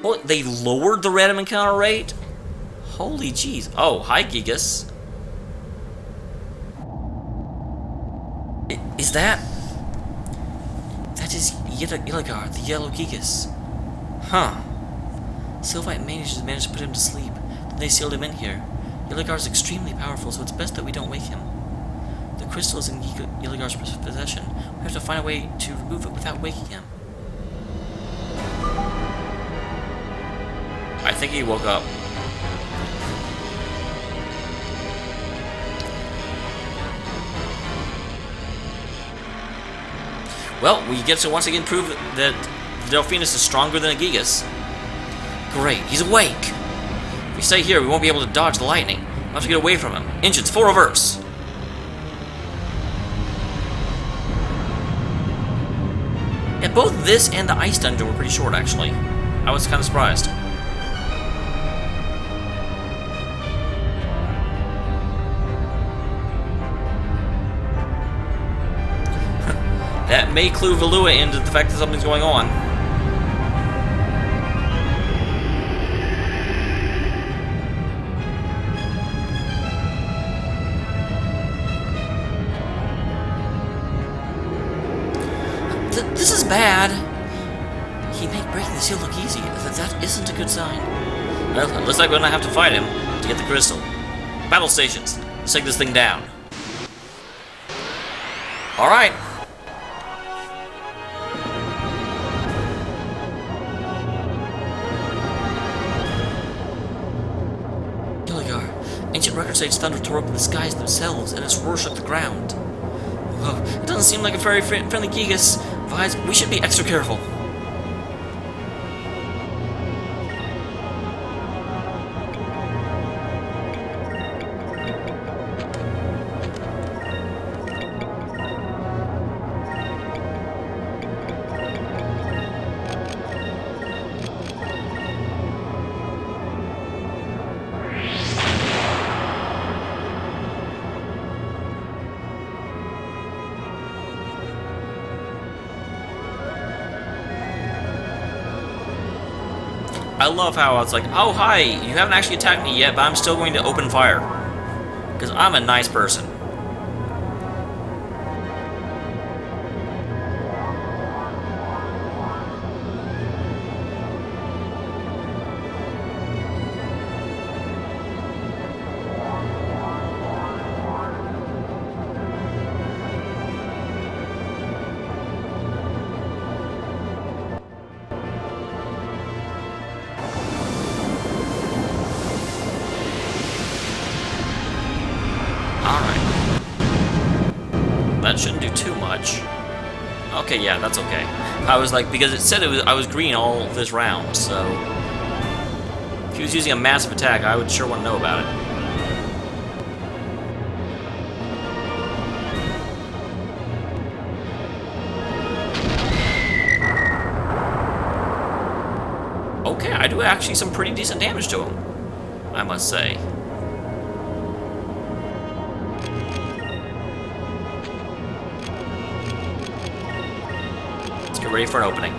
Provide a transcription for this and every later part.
Well, they lowered the random encounter rate? Holy jeez. Oh, hi, Gigas. Is that... That is Iligar, the yellow Gigas. Huh. Sylvite managed to put him to sleep. Then they sealed him in here. Iligar is extremely powerful, so it's best that we don't wake him. The crystal is in Iligar's possession. We have to find a way to remove it without waking him. I think he woke up. Well, we get to once again prove that Delphinus is stronger than a Gigas. Great, he's awake! If we stay here, we won't be able to dodge the lightning. We'll have to get away from him. Engines, full reverse! Yeah, both this and the ice dungeon were pretty short, actually. I was kind of surprised. That may clue Valua into the fact that something's going on. This is bad. He made breaking the seal look easy. That isn't a good sign. Well, it looks like we're gonna have to fight him to get the crystal. Battle stations. Let's take this thing down. Alright. Ancient records say its thunder tore open the skies themselves, and its roar shook the ground. Whoa, it doesn't seem like a very friendly Gigas. Vise, we should be extra careful. I love how it's like, oh hi, you haven't actually attacked me yet, but I'm still going to open fire. Because I'm a nice person. That shouldn't do too much. Okay, yeah, that's okay. I was like, because it said I was green all this round, so if he was using a massive attack, I would sure want to know about it. Okay, I do actually some pretty decent damage to him, I must say. Get ready for an opening.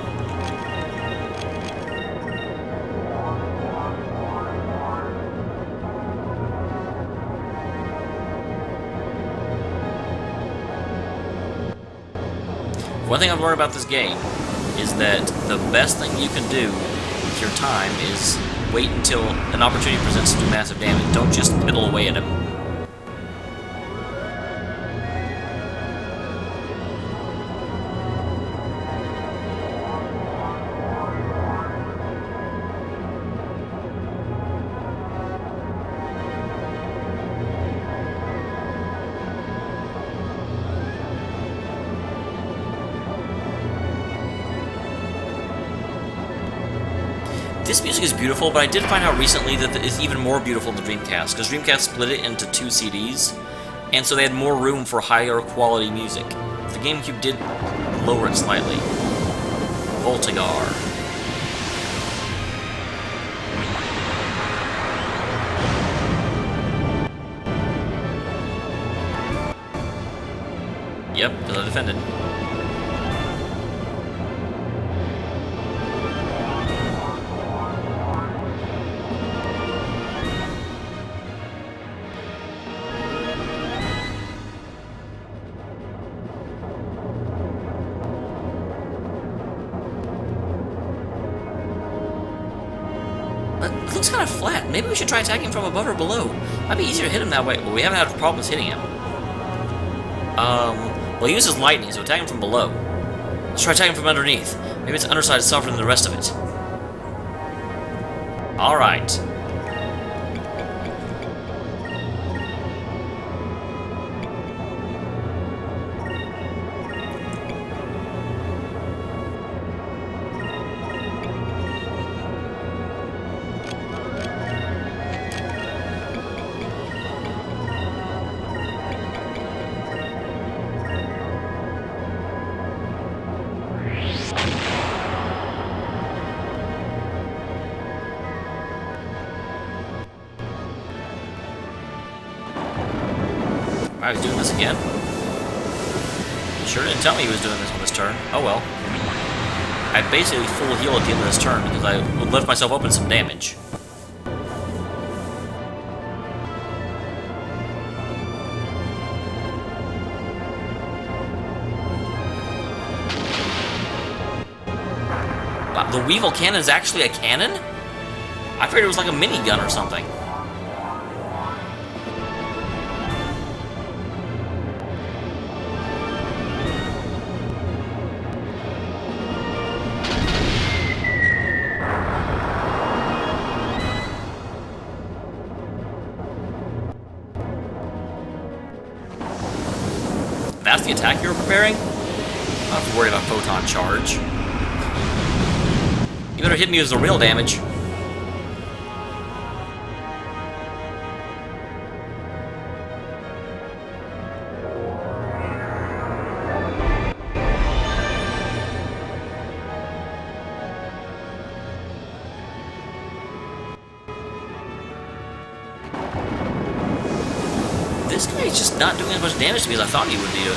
One thing I've learned about this game is that the best thing you can do with your time is wait until an opportunity presents to do massive damage. Don't just piddle away at him. This music is beautiful, but I did find out recently that it's even more beautiful in the Dreamcast, because Dreamcast split it into 2 CDs, and so they had more room for higher quality music. The GameCube did lower it slightly. Voltigar. Yep, because I defended. But it looks kind of flat. Maybe we should try attacking from above or below. Might be easier to hit him that way. Well, we haven't had problems hitting him. Well, he uses lightning, so attack him from below. Let's try attacking from underneath. Maybe its underside is softer than the rest of it. Alright. I was doing this again. Sure didn't tell me he was doing this on this turn. Oh well. I basically full heal at the end of this turn because I left myself open some damage. Wow, the Weevil cannon is actually a cannon? I figured it was like a minigun or something. That's the attack you were preparing? I'm not worried about photon charge. You better hit me with the real damage. This guy is just not doing as much damage to me as I thought he would be doing.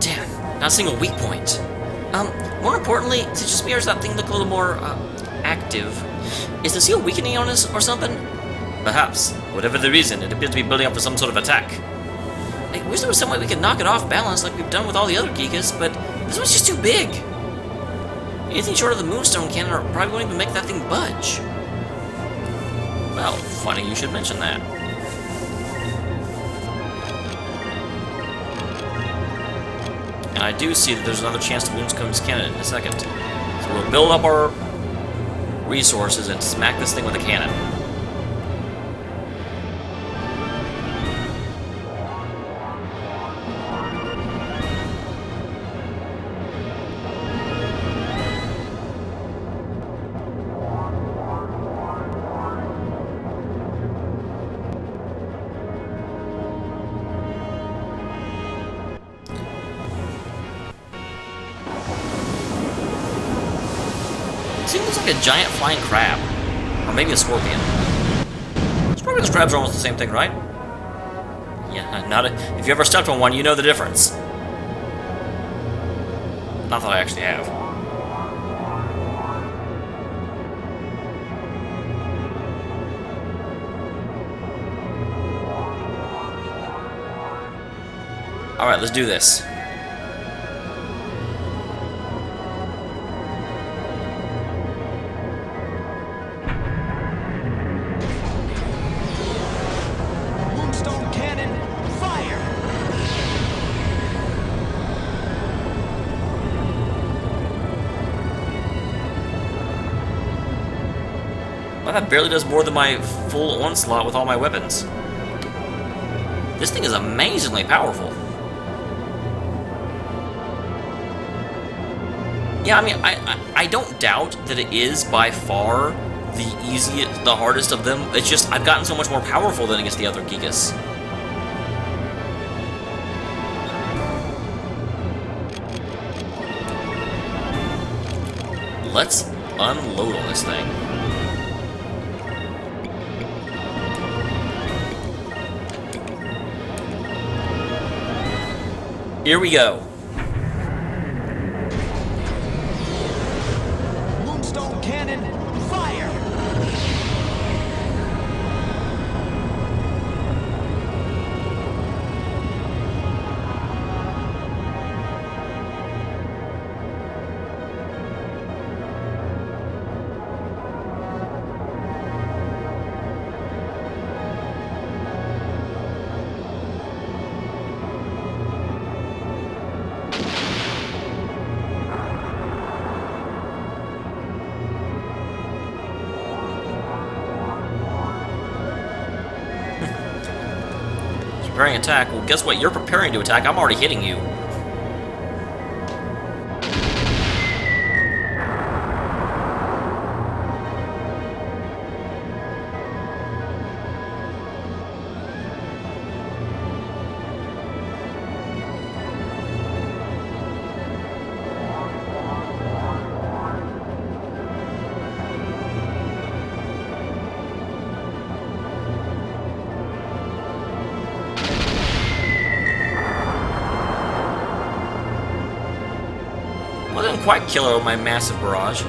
Damn, not a single weak point. More importantly, to just mirrors that thing look a little more, active. Is the seal weakening on us or something? Perhaps. Whatever the reason, it appears to be building up for some sort of attack. I wish there was some way we could knock it off balance like we've done with all the other Gigas, but this one's just too big. Anything short of the Moonstone Cannon are probably won't even make that thing budge. Well, funny you should mention that. And I do see that there's another chance to Moonstone's Cannon in a second. So we'll build up our resources and smack this thing with a cannon. This thing looks like a giant flying crab. Or maybe a scorpion. Scorpions and crabs are almost the same thing, right? Yeah, if you ever stepped on one, you know the difference. Not that I actually have. Alright, let's do this. Well, that barely does more than my full onslaught with all my weapons. This thing is amazingly powerful. Yeah, I mean, I don't doubt that it is by far the easiest, the hardest of them. It's just, I've gotten so much more powerful than against the other Gigas. Let's unload on this thing. Here we go. Moonstone Cannon, fire! Preparing attack. Well, guess what? You're preparing to attack. I'm already hitting you. Well, I didn't quite kill her with my massive barrage.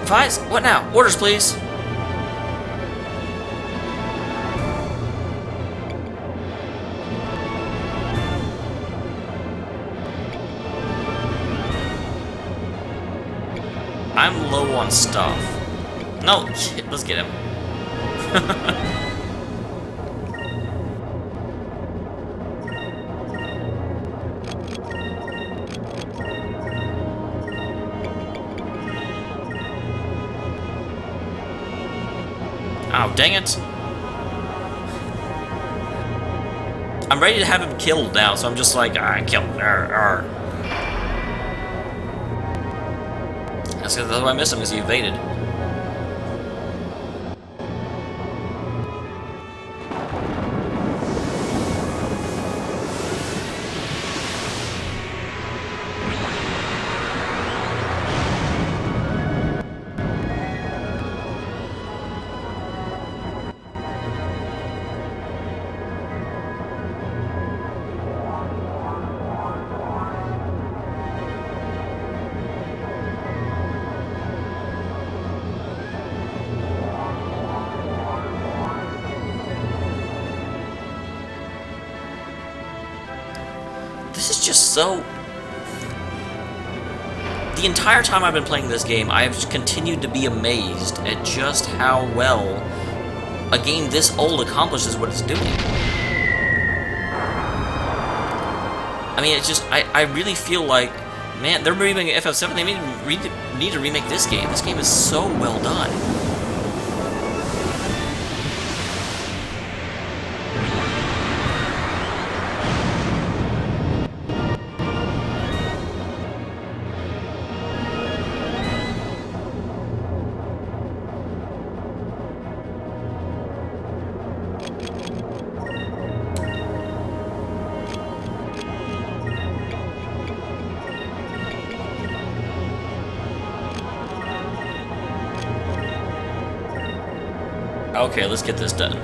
Vice, what now? Orders, please. I'm low on stuff. No, let's get him. Oh, dang it. I'm ready to have him killed now, so I'm just like, kill. That's because I missed him because he evaded. This is just so... The entire time I've been playing this game, I have continued to be amazed at just how well a game this old accomplishes what it's doing. I mean, it's just... I really feel like, man, they're remaking FF7, they need to remake this game. This game is so well done. Okay, let's get this done.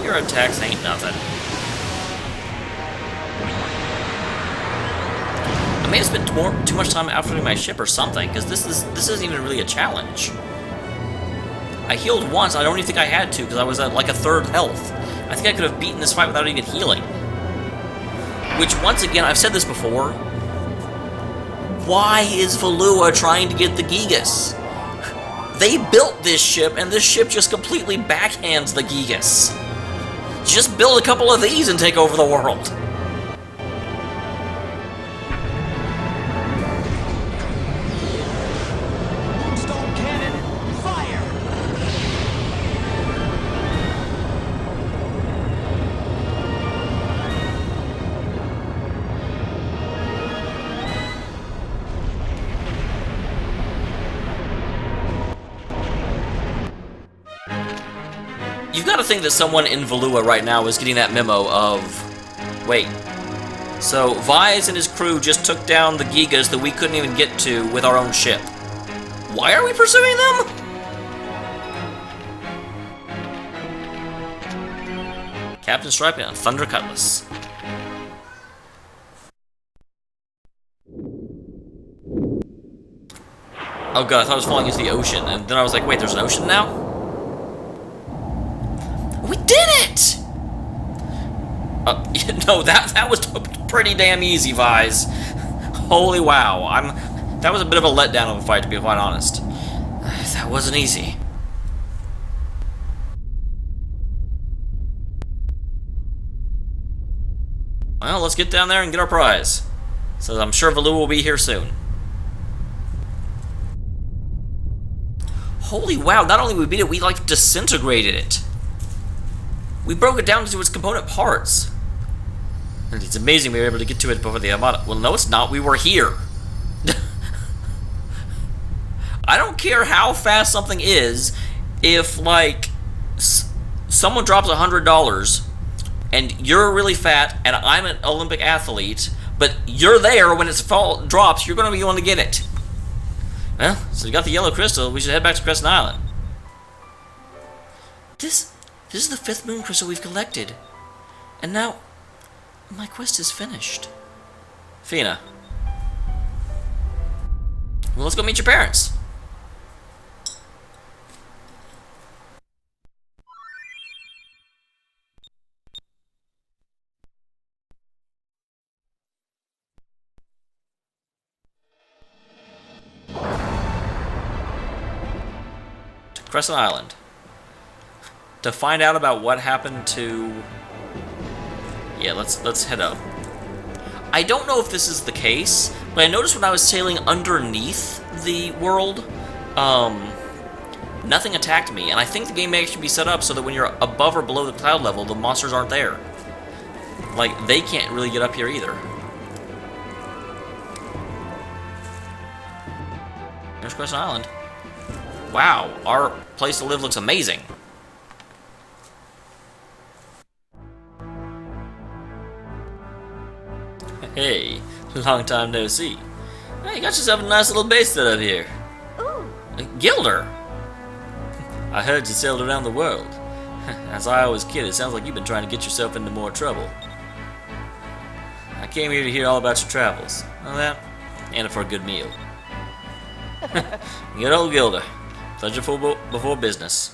Your attacks ain't nothing. I may have spent too much time outfitting my ship or something, because this isn't even really a challenge. I healed once, I don't even think I had to, because I was at like a third health. I think I could have beaten this fight without even healing. Which, once again, I've said this before, why is Valua trying to get the Gigas? They built this ship, and this ship just completely backhands the Gigas. Just build a couple of these and take over the world. Stone cannon, fire! You've got to think that someone in Valua right now is getting that memo of... Wait. So, Vise and his crew just took down the Gigas that we couldn't even get to with our own ship. Why are we pursuing them? Captain Stripe and Thunder Cutlass. Oh god, I thought I was falling into the ocean, and then I was like, wait, there's an ocean now? We did it! No, that was pretty damn easy, Vise. Holy wow. That was a bit of a letdown of a fight, to be quite honest. That wasn't easy. Well, let's get down there and get our prize. So I'm sure Valua will be here soon. Holy wow, not only we beat it, we like disintegrated it. We broke it down into its component parts. And it's amazing we were able to get to it before the Armada. Well, no, it's not. We were here. I don't care how fast something is, if, like, someone drops $100, and you're really fat, and I'm an Olympic athlete, but you're there when it drops, you're going to be the one to get it. Well, so we got the yellow crystal, we should head back to Crescent Island. This is the 5th moon crystal we've collected. And now, my quest is finished. Fina. Well, let's go meet your parents. Crescent Island to find out about what happened to. Yeah, let's head up. I don't know if this is the case, but I noticed when I was sailing underneath the world, nothing attacked me, and I think the game may actually be set up so that when you're above or below the cloud level, the monsters aren't there. Like, they can't really get up here either. There's Crescent Island. Wow, our place to live looks amazing. Hey, long time no see. Hey, you got yourself a nice little base set up here. Ooh. Gilder! I heard you sailed around the world. As I always kid, it sounds like you've been trying to get yourself into more trouble. I came here to hear all about your travels. Well, that, and for a good meal. Good old Gilder. Pleasure before business.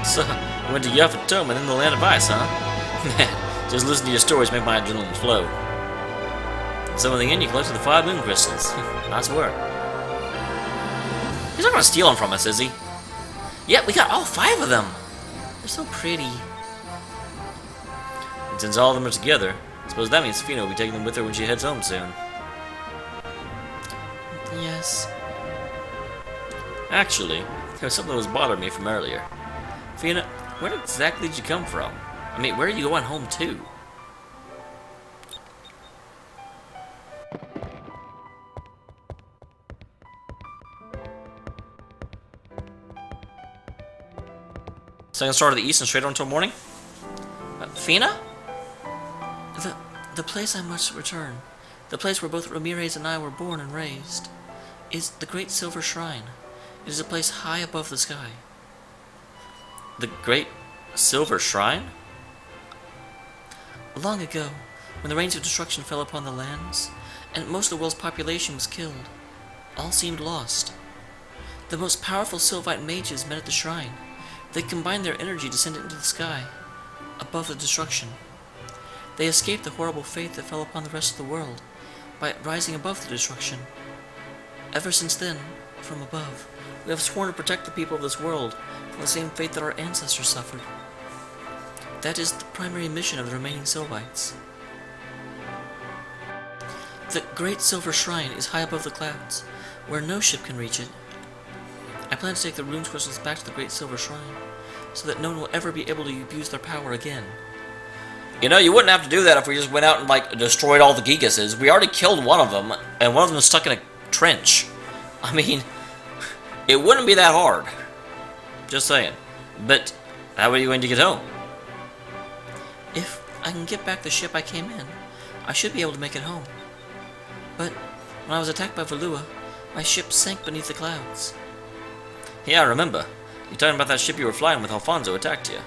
So, you went to Yuffie Tome and then the Land of Ice, huh? Man, just listen to your stories make my adrenaline flow. So in the end, you collected the 5 moon crystals. Nice work. He's not gonna steal them from us, is he? Yeah, we got all 5 of them. They're so pretty. And since all of them are together, I suppose that means Fina will be taking them with her when she heads home soon. Yes. Actually, there was something that was bothering me from earlier. Fina, where exactly did you come from? I mean, where are you going home to? Second star to the east and straight on until morning? Fina? The place I must return, the place where both Ramirez and I were born and raised, is the Great Silver Shrine. It is a place high above the sky. The Great Silver Shrine? Long ago, when the rains of destruction fell upon the lands, and most of the world's population was killed, all seemed lost. The most powerful Sylvite mages met at the shrine. They combined their energy to send it into the sky, above the destruction. They escaped the horrible fate that fell upon the rest of the world, by rising above the destruction. Ever since then, from above, we have sworn to protect the people of this world from the same fate that our ancestors suffered. That is the primary mission of the remaining Sylvites. The Great Silver Shrine is high above the clouds, where no ship can reach it. I plan to take the rune crystals back to the Great Silver Shrine, so that no one will ever be able to abuse their power again. You know, you wouldn't have to do that if we just went out and, like, destroyed all the Gigases. We already killed one of them, and one of them is stuck in a trench. I mean, it wouldn't be that hard. Just saying. But, how are you going to get home? If I can get back the ship I came in, I should be able to make it home. But When I was attacked by Valua, my ship sank beneath the clouds. Yeah, I remember. You're talking about that ship you were flying with Alfonso attacked you.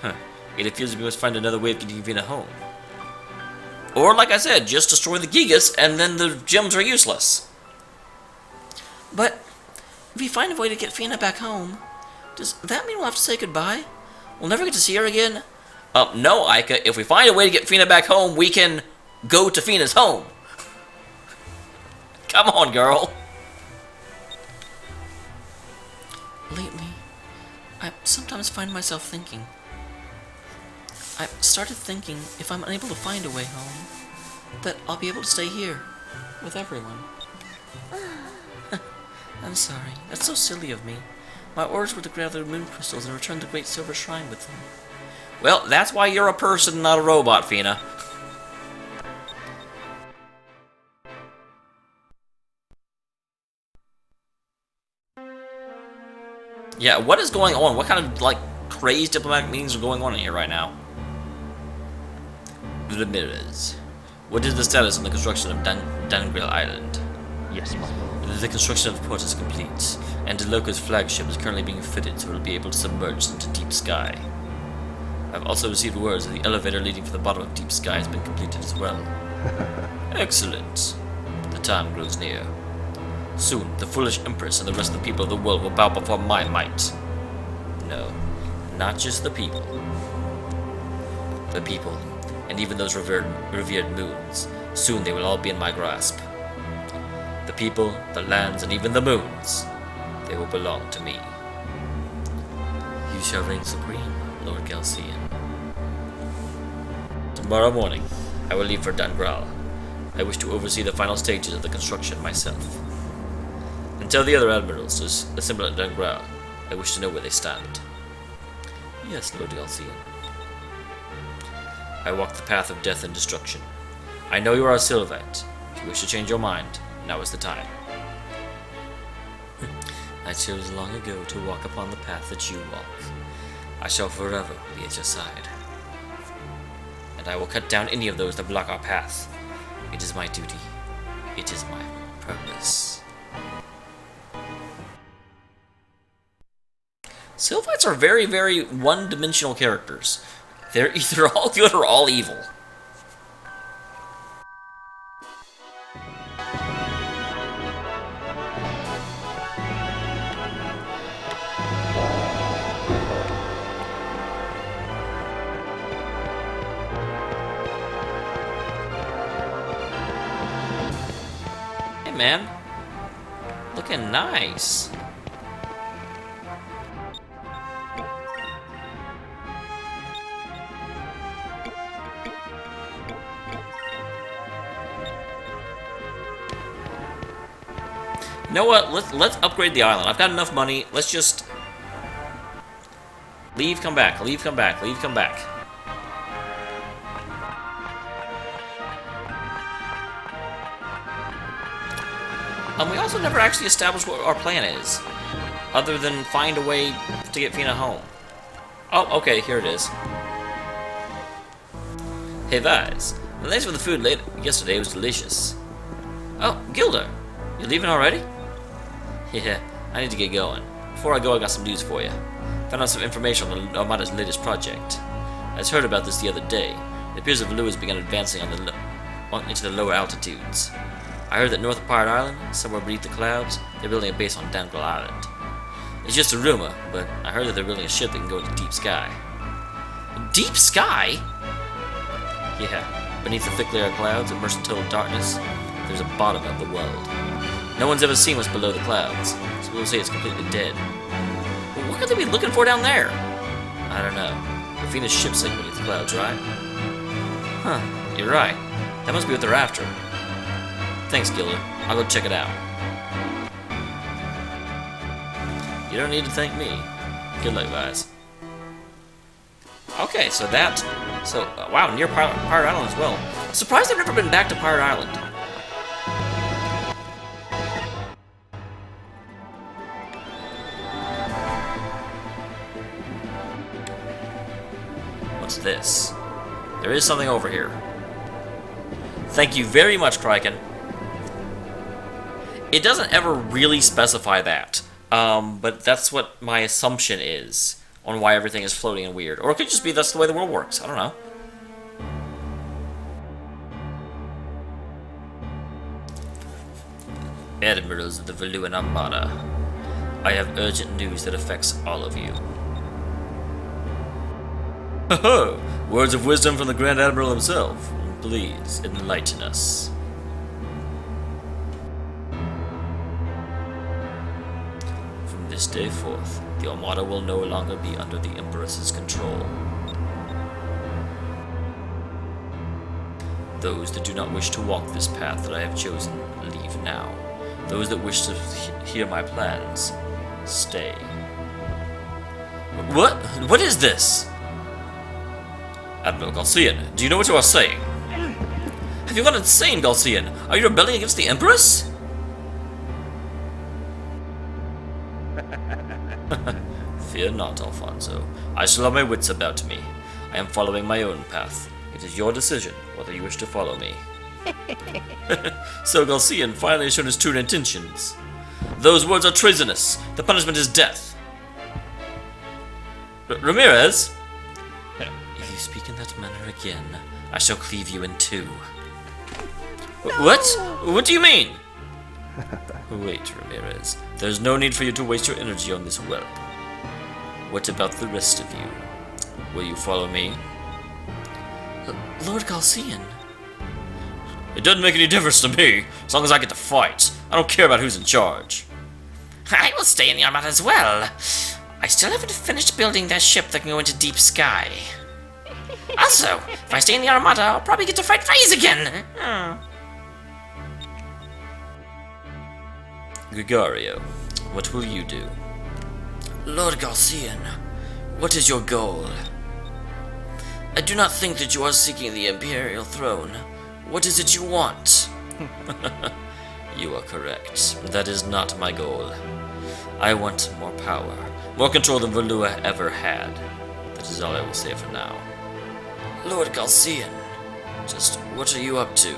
Huh. It appears we must find another way of getting Vina home. Or, like I said, just destroy the Gigas and then the gems are useless. But, if we find a way to get Fina back home, does that mean we'll have to say goodbye? We'll never get to see her again? No, Aika. If we find a way to get Fina back home, we can go to Fina's home. Come on, girl. Lately, I sometimes find myself thinking. I've started thinking if I'm unable to find a way home, that I'll be able to stay here with everyone. I'm sorry. That's so silly of me. My orders were to gather moon crystals and return the Great Silver Shrine with them. Well, that's why you're a person, not a robot, Fina. Yeah, what is going on? What kind of, like, crazy diplomatic meetings are going on in here right now? The mirrors. What is the status on the construction of Dameol Island? Yes, my lord. The construction of the port is complete, and Deloka's flagship is currently being fitted so it will be able to submerge into deep sky. I've also received words that the elevator leading from the bottom of deep sky has been completed as well. Excellent. The time grows near. Soon, the foolish Empress and the rest of the people of the world will bow before my might. No, not just the people. The people, and even those revered moons, soon they will all be in my grasp. The people, the lands, and even the moons, they will belong to me. You shall reign supreme, Lord Galcian. Tomorrow morning, I will leave for Dameol. I wish to oversee the final stages of the construction myself. And tell the other admirals to assemble at Dameol. I wish to know where they stand. Yes, Lord Galcian. I walk the path of death and destruction. I know you are a Sylvite. If you wish to change your mind, now is the time. I chose long ago to walk upon the path that you walk. I shall forever be at your side. And I will cut down any of those that block our path. It is my duty. It is my purpose. Sylvites are very, very one-dimensional characters. They're either all good or all evil. Hey, man. Looking nice. You know what? Let's upgrade the island. I've got enough money. Let's just leave, come back, leave, come back, leave, come back. We also never actually established what our plan is, other than find a way to get Fina home. Oh, okay, here it is. Hey, Vaz. Thanks for the food yesterday. It was delicious. Oh, Gilda, you leaving already? Yeah, I need to get going. Before I go, I got some news for you. Found out some information on the Armada's latest project. I just heard about this the other day. It appears that Valua has begun advancing into the lower altitudes. I heard that north of Pirate Island, somewhere beneath the clouds, they're building a base on Dameol Island. It's just a rumor, but I heard that they're building a ship that can go into deep sky. Deep sky? Yeah, beneath the thick layer of clouds, immersed in total darkness, there's a bottom of the world. No one's ever seen what's below the clouds, so we'll say it's completely dead. But what could they be looking for down there? I don't know. Rafina's ship sank beneath the clouds, right? Huh, you're right. That must be what they're after. Thanks, Gilda. I'll go check it out. You don't need to thank me. Good luck, guys. Okay, so that... wow, near Pirate Island as well. Surprised I've never been back to Pirate Island. What's this? There is something over here. Thank you very much, Kraken. It doesn't ever really specify that, but that's what my assumption is on why everything is floating and weird. Or it could just be that's the way the world works. I don't know. Admirals of the Valuan Armada, I have urgent news that affects all of you. Ho-ho! Words of wisdom from the Grand Admiral himself. Please, enlighten us. From this day forth, the Armada will no longer be under the Empress's control. Those that do not wish to walk this path that I have chosen, leave now. Those that wish to hear my plans, stay. What? What is this? Admiral Galcian, do you know what you are saying? Have you gone insane, Galcian? Are you rebelling against the Empress? Fear not, Alfonso. I shall have my wits about me. I am following my own path. It is your decision whether you wish to follow me. So Galcian finally has shown his true intentions. Those words are treasonous. The punishment is death. Ramirez? If you speak in that manner again, I shall cleave you in two. What? What do you mean? Wait, Ramirez. There's no need for you to waste your energy on this whelp. What about the rest of you? Will you follow me? Lord Galcian. It doesn't make any difference to me, as long as I get to fight. I don't care about who's in charge. I will stay in the Armada as well. I still haven't finished building that ship that can go into deep sky. Also, if I stay in the Armada, I'll probably get to fight Phase again. Gregario, what will you do? Lord Galcian, what is your goal? I do not think that you are seeking the Imperial throne. What is it you want? You are correct. That is not my goal. I want more power. More control than Valua ever had. That is all I will say for now. Lord Galcian, just what are you up to?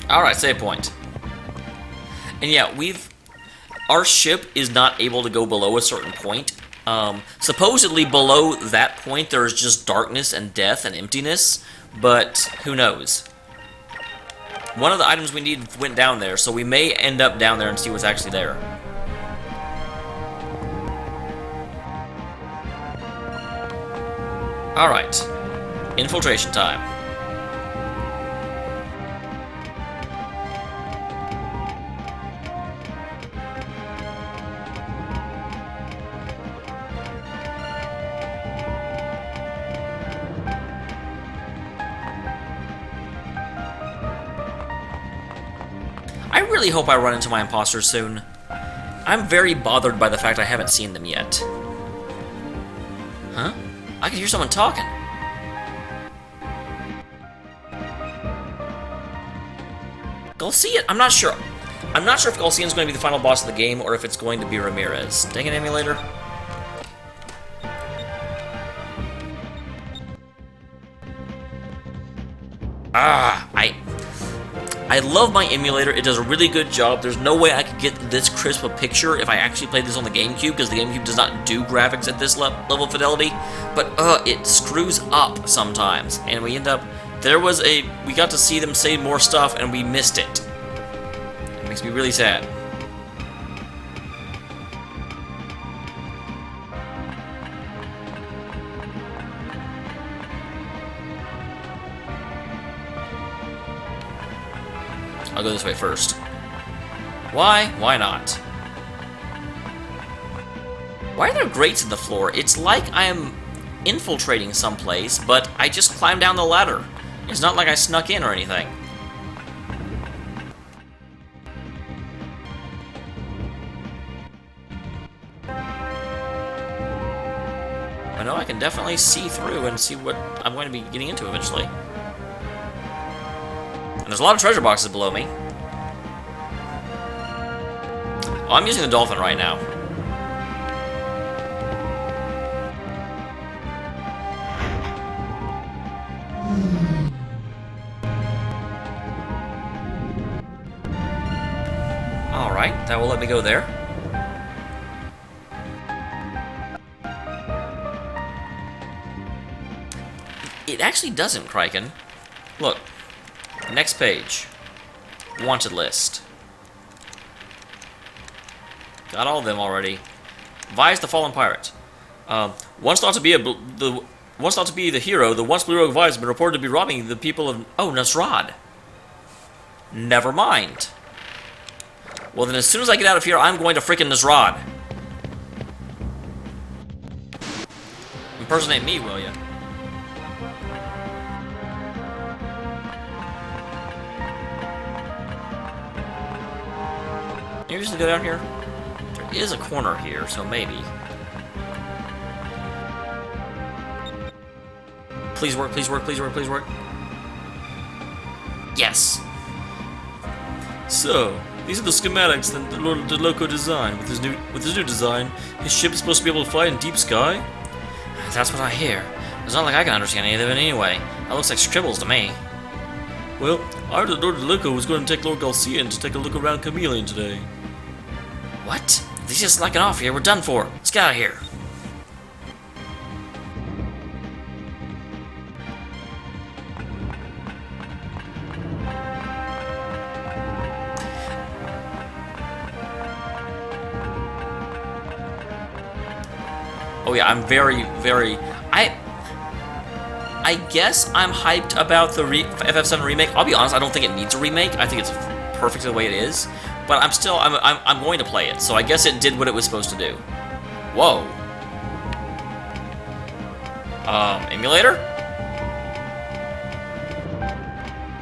Alright, save point. And yeah, our ship is not able to go below a certain point. Supposedly below that point there is just darkness and death and emptiness, but who knows? One of the items we need went down there, so we may end up down there and see what's actually there. Alright, infiltration time. I really hope I run into my imposters soon. I'm very bothered by the fact I haven't seen them yet. Huh? I can hear someone talking. Galcian? I'm not sure. I'm not sure if Galcian's going to be the final boss of the game or if it's going to be Ramirez. Dang it, emulator. I love my emulator. It does a really good job. There's no way I could get this crisp a picture if I actually played this on the GameCube, because the GameCube does not do graphics at this level of fidelity. But it screws up sometimes, and we end up. We got to see them say more stuff, and we missed it. It makes me really sad. I'll go this way first. Why? Why not? Why are there grates in the floor? It's like I am infiltrating someplace, but I just climbed down the ladder. It's not like I snuck in or anything. I know I can definitely see through and see what I'm going to be getting into eventually. And there's a lot of treasure boxes below me. Oh, I'm using the dolphin right now. Alright, that will let me go there. It actually doesn't, Kraken. Look. Next page. Wanted list. Got all of them already. Vi's the fallen pirate. Once thought to be the hero, the once blue rogue Vi has been reported to be robbing the people of Nasrad. Never mind. Well then, as soon as I get out of here, I'm going to freaking Nasrad. Impersonate me, will ya? You just go down here. There is a corner here, so maybe. Please work, please work, please work, please work. Yes. So, these are the schematics that the Lord Loco designed. With his new design, his ship is supposed to be able to fly in deep sky. That's what I hear. It's not like I can understand any of it anyway. That looks like scribbles to me. Well, I heard that Lord Loco was going to take Lord Garcia in to take a look around Chameleon today. What? If he's just slacking off here, we're done for. Let's get out of here. Oh yeah, I'm very... I guess I'm hyped about the FF7 remake. I'll be honest, I don't think it needs a remake. I think it's perfect the way it is. But I'm going to play it, so I guess it did what it was supposed to do. Whoa. Emulator?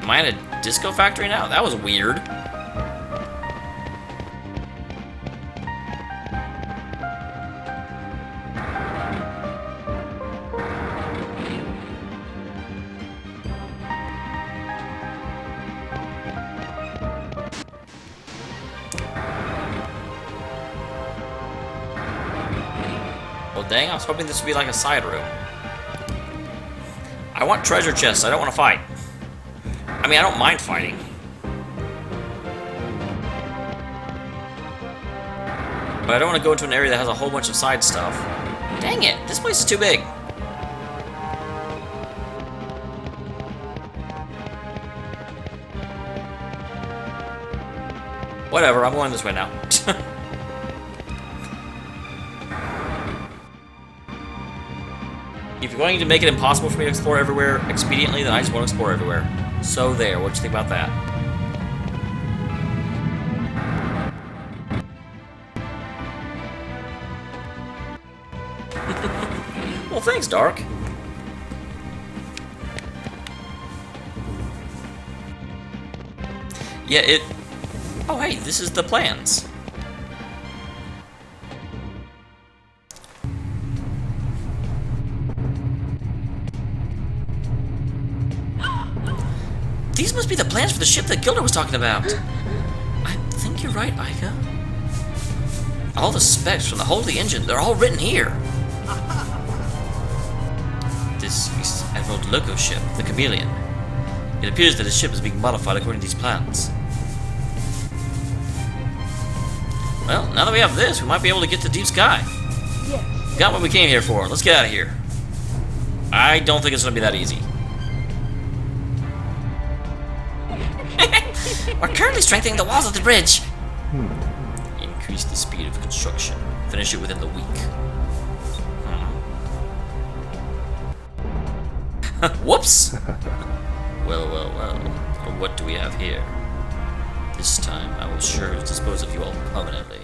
Am I in a disco factory now? That was weird. Well, dang, I was hoping this would be like a side room. I want treasure chests, I don't want to fight. I mean, I don't mind fighting. But I don't want to go into an area that has a whole bunch of side stuff. Dang it, this place is too big. Whatever, I'm going this way now. If you're going to make it impossible for me to explore everywhere expediently, then I just want to explore everywhere. So there, what do you think about that? Well, thanks, Dark. Yeah, it... Oh, hey, this is the plans. These must be the plans for the ship that Gilder was talking about. I think you're right, Ica. All the specs from the hull of the engine, they're all written here. This is Admiral DeLoco's ship, the Chameleon. It appears that his ship is being modified according to these plans. Well, now that we have this, we might be able to get to deep sky. Yes. We got what we came here for. Let's get out of here. I don't think it's going to be that easy. We're currently strengthening the walls of the bridge. Increase the speed of construction. Finish it within the week. Whoops! Well, well, well. What do we have here? This time, I will sure dispose of you all permanently.